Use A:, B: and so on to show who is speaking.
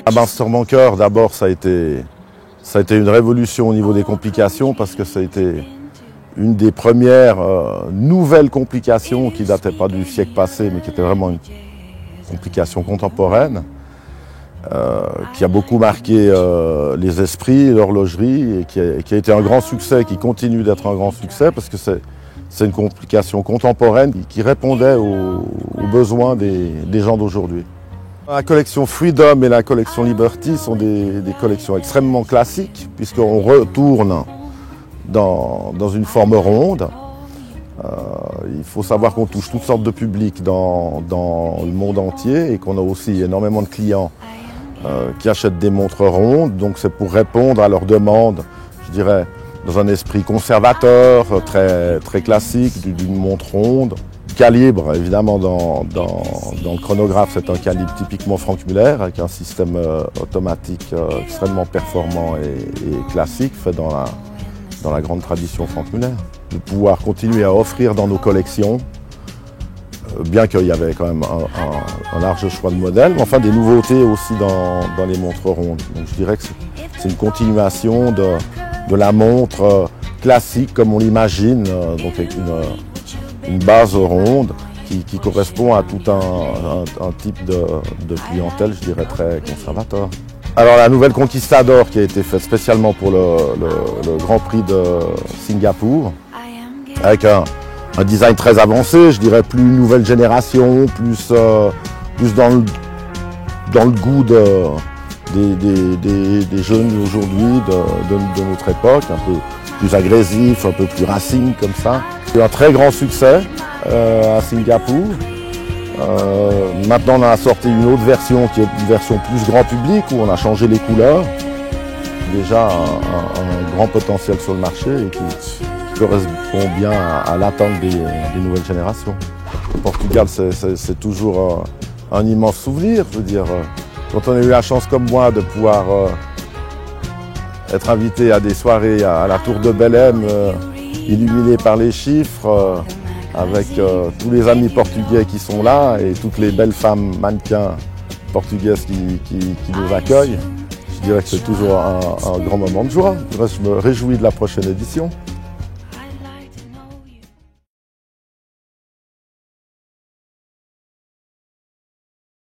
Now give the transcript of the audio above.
A: À Master Banker, d'abord, ça a été une révolution au niveau des complications parce que ça a été une des premières nouvelles complications qui ne dataient pas du siècle passé, mais qui était vraiment une complication contemporaine, qui a beaucoup marqué les esprits, l'horlogerie, et qui a été un grand succès, qui continue d'être un grand succès parce que c'est une complication contemporaine qui répondait aux besoins des gens d'aujourd'hui. La collection Freedom et la collection Liberty sont des collections extrêmement classiques puisqu'on retourne dans une forme ronde. Il faut savoir qu'on touche toutes sortes de publics dans le monde entier et qu'on a aussi énormément de clients qui achètent des montres rondes. Donc c'est pour répondre à leurs demandes, je dirais, dans un esprit conservateur, très, très classique, d'une montre ronde. Calibre, évidemment, dans le chronographe, c'est un calibre typiquement Franck Muller, avec un système automatique extrêmement performant et classique, fait dans la grande tradition Franck Muller. De pouvoir continuer à offrir dans nos collections, bien qu'il y avait quand même un large choix de modèles, mais enfin des nouveautés aussi dans les montres rondes. Donc je dirais que c'est une continuation de la montre classique comme on l'imagine, donc avec une base ronde qui correspond à tout un type de clientèle, je dirais, très conservateur. Alors la nouvelle Conquistador qui a été faite spécialement pour le Grand Prix de Singapour, avec un design très avancé, je dirais plus nouvelle génération, plus dans le goût des jeunes aujourd'hui, de notre époque, un peu plus agressif, un peu plus racing comme ça. C'est un très grand succès à Singapour. Maintenant on a sorti une autre version qui est une version plus grand public où on a changé les couleurs. Déjà un grand potentiel sur le marché et qui correspond bien à l'attente des nouvelles générations. Le Portugal c'est toujours un immense souvenir. Je veux dire, quand on a eu la chance comme moi de pouvoir être invité à des soirées à la Tour de Belém, illuminé par les chiffres, avec tous les amis portugais qui sont là et toutes les belles femmes mannequins portugaises qui nous accueillent. Je dirais que c'est toujours un grand moment de joie. Je me réjouis de la prochaine édition.